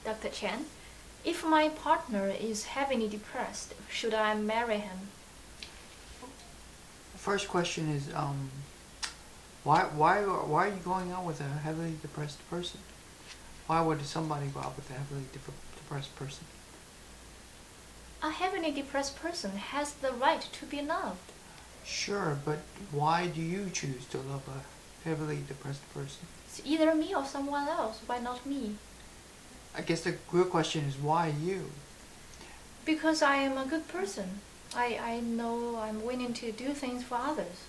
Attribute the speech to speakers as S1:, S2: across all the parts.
S1: Dr. Chan. If my partner is heavily depressed, should I marry him?
S2: The first question is, why are you going out with a heavily depressed person? Why would somebody go out with a heavily depressed person?
S1: A heavily depressed person has the right to be loved.
S2: Sure, but why do you choose to love a heavily depressed person?
S1: It's either me or someone else. Why not me?
S2: I guess the real question is why you?
S1: Because I am a good person. I know I'm willing to do things for others.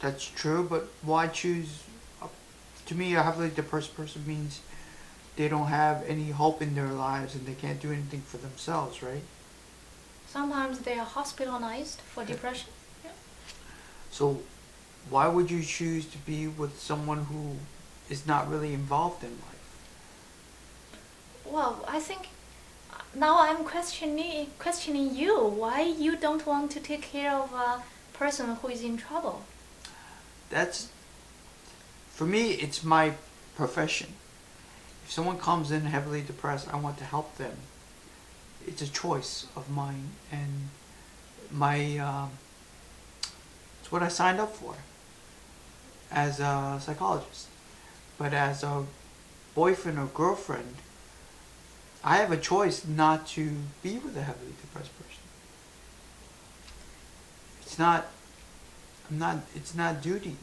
S2: That's true, but why choose? To me, a heavily depressed person means they don't have any hope in their lives and they can't do anything for themselves, right?
S1: Sometimes they are hospitalized for depression. Yeah.
S2: So why would you choose to be with someone who is not really involved in life?
S1: Well, I think now I'm questioning you. Why you don't want to take care of a person who is in trouble?
S2: For me, it's my profession. If someone comes in heavily depressed, I want to help them. It's a choice of mine, and it's what I signed up for as a psychologist. But as a boyfriend or girlfriend, I have a choice not to be with a heavily depressed person. It's not duty.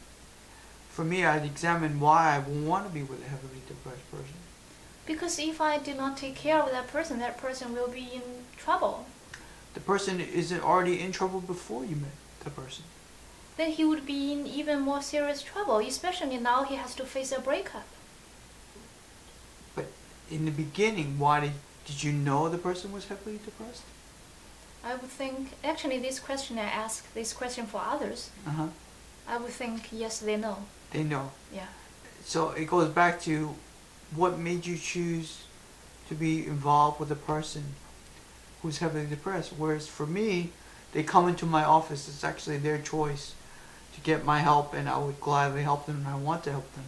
S2: For me, I'd examine why I want to be with a heavily depressed person.
S1: Because if I do not take care of that person will be in trouble.
S2: The person isn't already in trouble before you met the person.
S1: Then he would be in even more serious trouble, especially now he has to face a breakup.
S2: But in the beginning, why did you know the person was heavily depressed?
S1: I would think, actually this question I ask, this question for others, I would think, yes, they know.
S2: They know.
S1: Yeah.
S2: So it goes back to what made you choose to be involved with a person who's heavily depressed. Whereas for me, they come into my office, it's actually their choice to get my help, and I would gladly help them and I want to help them.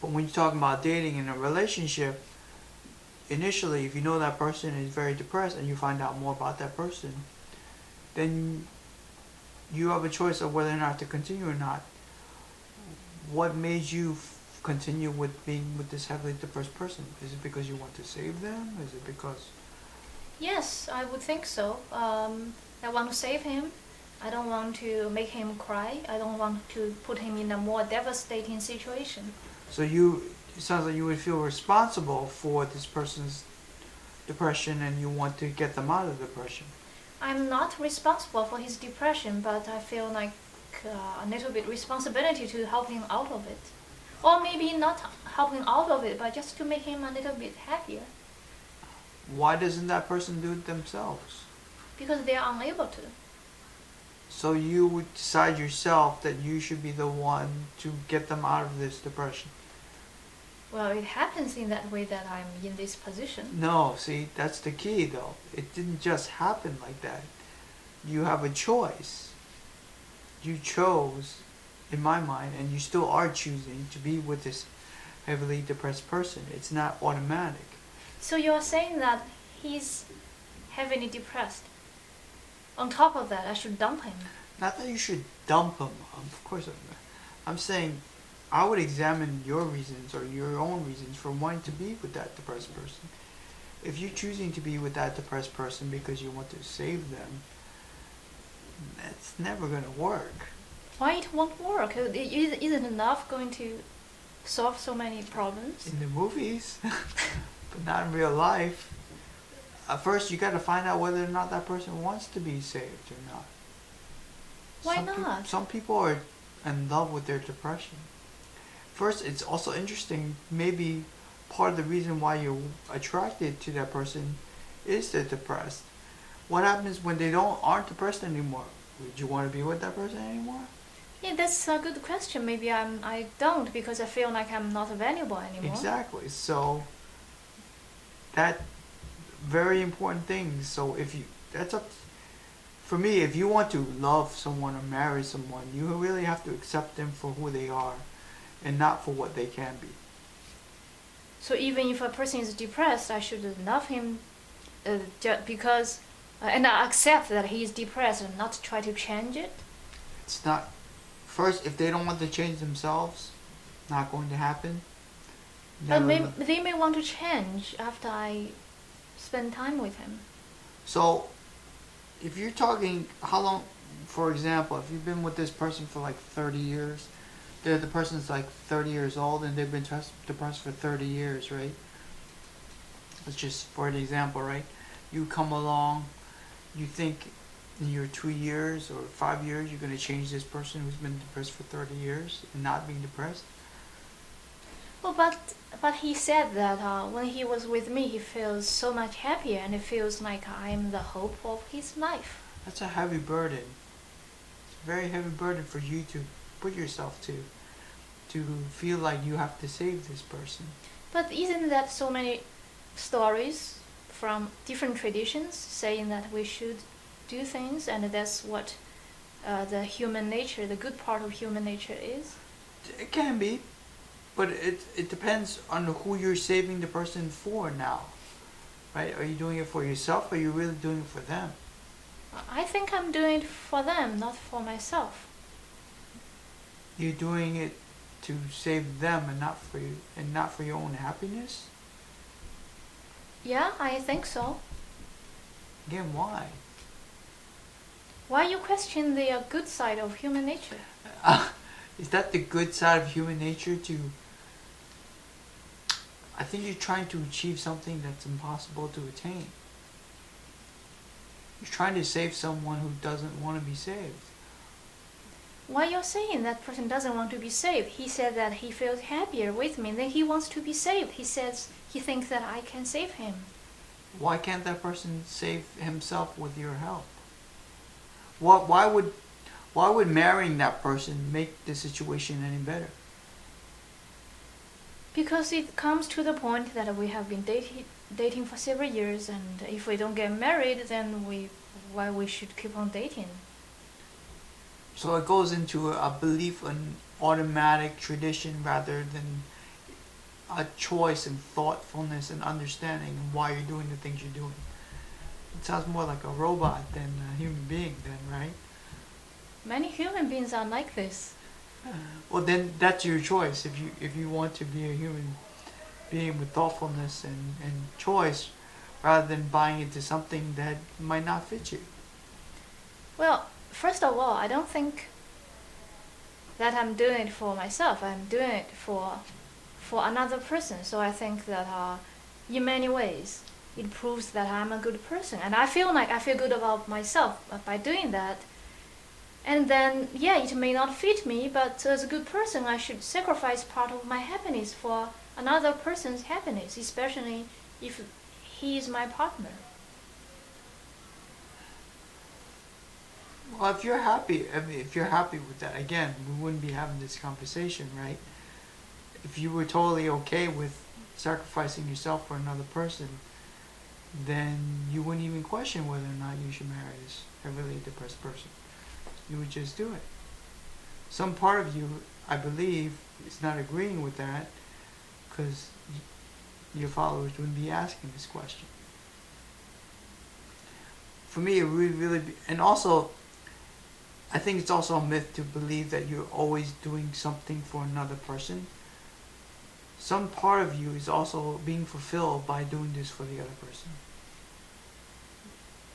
S2: But when you're talking about dating in a relationship, initially, if you know that person is very depressed and you find out more about that person, then you have a choice of whether or not to continue or not. What made you continue with being with this heavily depressed person? Is it because you want to save them? Is it because...
S1: Yes, I would think so. I want to save him. I don't want to make him cry. I don't want to put him in a more devastating situation.
S2: So it sounds like you would feel responsible for this person's depression and you want to get them out of depression.
S1: I'm not responsible for his depression, but I feel like a little bit responsibility to help him out of it. Or maybe not help him out of it, but just to make him a little bit happier.
S2: Why doesn't that person do it themselves?
S1: Because they are unable to.
S2: So you would decide yourself that you should be the one to get them out of this depression?
S1: Well, it happens in that way that I'm in this position.
S2: No, see, that's the key though. It didn't just happen like that. You have a choice. You chose, in my mind, and you still are choosing to be with this heavily depressed person. It's not automatic.
S1: So you're saying that he's heavily depressed. On top of that, I should dump him.
S2: Not that you should dump him. Of course I'm saying I would examine your reasons or your own reasons for wanting to be with that depressed person. If you're choosing to be with that depressed person because you want to save them, that's never going to work.
S1: Why it won't work? Isn't enough going to solve so many problems?
S2: In the movies, but not in real life. First, you got to find out whether or not that person wants to be saved or not.
S1: Why not?
S2: Some people are in love with their depression. First, it's also interesting, maybe part of the reason why you're attracted to that person is they're depressed. What happens when they aren't depressed anymore? Would you want to be with that person anymore?
S1: Yeah, that's a good question. Maybe I don't, because I feel like I'm not valuable anymore.
S2: Exactly. So that very important thing. So that's up for me. If you want to love someone or marry someone, you really have to accept them for who they are and not for what they can be.
S1: So even if a person is depressed, I should love him because, and I accept that he is depressed and not try to change it.
S2: It's not. First, if they don't want to change themselves, not going to happen.
S1: But they may want to change after I spend time with him.
S2: So, if you're talking, how long, for example, if you've been with this person for like 30 years, the person's like 30 years old and they've been depressed for 30 years, right? It's just for an example, right? You come along, you think in your 2 years or 5 years you're going to change this person who's been depressed for 30 years and not being depressed?
S1: Well, but he said that when he was with me, he feels so much happier and it feels like I'm the hope of his life.
S2: That's a heavy burden. It's a very heavy burden for you to put yourself to feel like you have to save this person.
S1: But isn't that so many stories from different traditions saying that we should do things and that's what the human nature, the good part of human nature is?
S2: It can be, but it depends on who you're saving the person for now, right? Are you doing it for yourself or are you really doing it for them?
S1: I think I'm doing it for them, not for myself.
S2: You're doing it to save them and not for you, and not for your own happiness?
S1: Yeah, I think so.
S2: Again, why?
S1: Why you question the good side of human nature?
S2: Is that the good side of human nature to... I think you're trying to achieve something that's impossible to attain. You're trying to save someone who doesn't want to be saved.
S1: Why you're saying that person doesn't want to be saved? He said that he feels happier with me, then he wants to be saved. He says he thinks that I can save him.
S2: Why can't that person save himself with your help? Why would marrying that person make the situation any better?
S1: Because it comes to the point that we have been dating for several years, and if we don't get married, then why we should keep on dating?
S2: So it goes into a belief in automatic tradition rather than a choice and thoughtfulness and understanding of why you're doing the things you're doing. It sounds more like a robot than a human being then, right?
S1: Many human beings are like this.
S2: Well, then that's your choice. If you want to be a human being with thoughtfulness and choice rather than buying into something that might not fit you.
S1: Well, first of all, I don't think that I'm doing it for myself. I'm doing it for another person. So I think that in many ways it proves that I'm a good person, and I feel good about myself by doing that. And then, yeah, it may not fit me, but as a good person, I should sacrifice part of my happiness for another person's happiness, especially if he is my partner.
S2: Well, if you're happy with that, again, we wouldn't be having this conversation, right? If you were totally okay with sacrificing yourself for another person, then you wouldn't even question whether or not you should marry this heavily depressed person. You would just do it. Some part of you, I believe, is not agreeing with that because your followers wouldn't be asking this question. For me, it would really be, and also, I think it's also a myth to believe that you're always doing something for another person. Some part of you is also being fulfilled by doing this for the other person.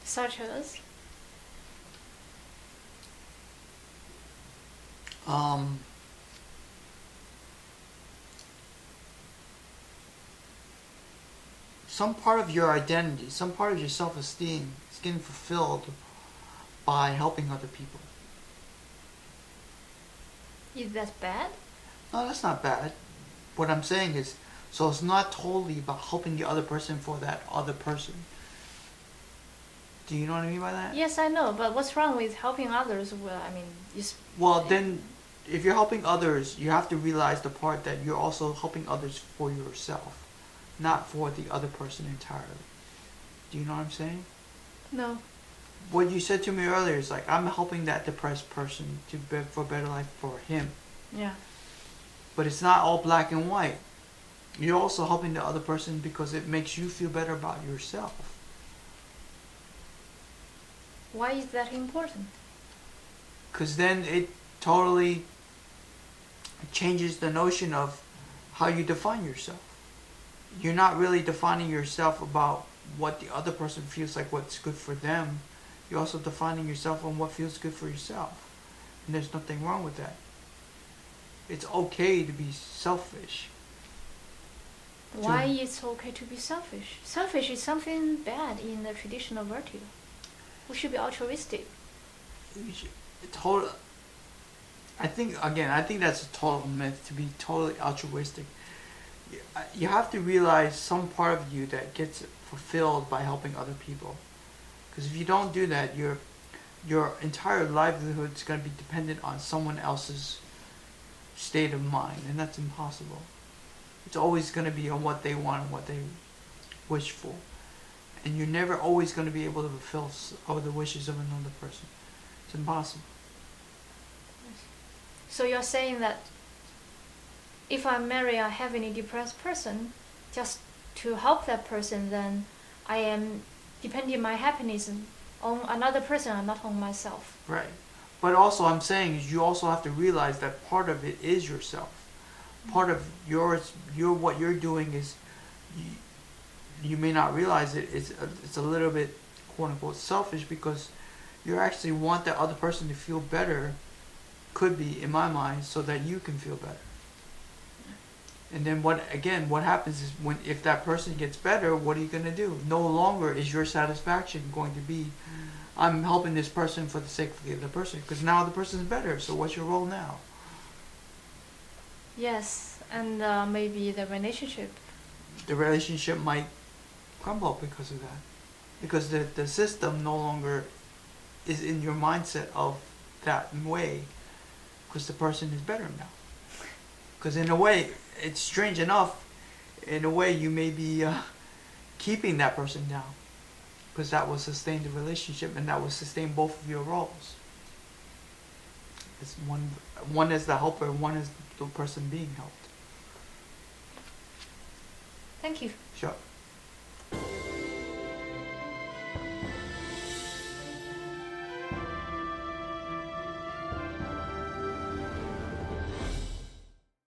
S1: Such as?
S2: Some part of your identity, some part of your self-esteem is getting fulfilled by helping other people.
S1: Is that bad?
S2: No, that's not bad. What I'm saying is, so it's not totally about helping the other person for that other person. Do you know what I mean by that?
S1: Yes, I know, but what's wrong with helping others? Well, I mean,
S2: well, then, if you're helping others, you have to realize the part that you're also helping others for yourself, not for the other person entirely. Do you know what I'm saying?
S1: No.
S2: What you said to me earlier is like, I'm helping that depressed person for a better life for him.
S1: Yeah.
S2: But it's not all black and white. you're also helping the other person because it makes you feel better about yourself.
S1: Why is that important?
S2: Because then it totally changes the notion of how you define yourself. You're not really defining yourself about what the other person feels like, what's good for them. You're also defining yourself on what feels good for yourself. And there's nothing wrong with that. It's okay to be selfish.
S1: Why it's okay to be selfish? Selfish is something bad in the traditional virtue. We should be altruistic.
S2: I think that's a total myth, to be totally altruistic. You have to realize some part of you that gets fulfilled by helping other people. Because if you don't do that, your entire livelihood is going to be dependent on someone else's state of mind, and that's impossible. It's always going to be on what they want and what they wish for. And you're never always going to be able to fulfill all the wishes of another person. It's impossible.
S1: So you're saying that if I marry a heavily depressed person, just to help that person, then I am depending my happiness on another person and not on myself.
S2: Right. But also I'm saying is you also have to realize that part of it is yourself. Part of what you're doing is, you may not realize it, it's a little bit quote unquote selfish, because you actually want that other person to feel better, could be in my mind, so that you can feel better. And then what happens is if that person gets better, what are you going to do? No longer is your satisfaction going to be, I'm helping this person for the sake of the other person, because now the person's better, so what's your role now?
S1: Yes, and maybe the relationship
S2: might crumble because of that. Because the system no longer is in your mindset of that way, because the person is better now. Because in a way, it's strange enough, in a way you may be keeping that person down, because that will sustain the relationship and that will sustain both of your roles. It's one is the helper, one is the person being helped.
S1: Thank you.
S2: Sure.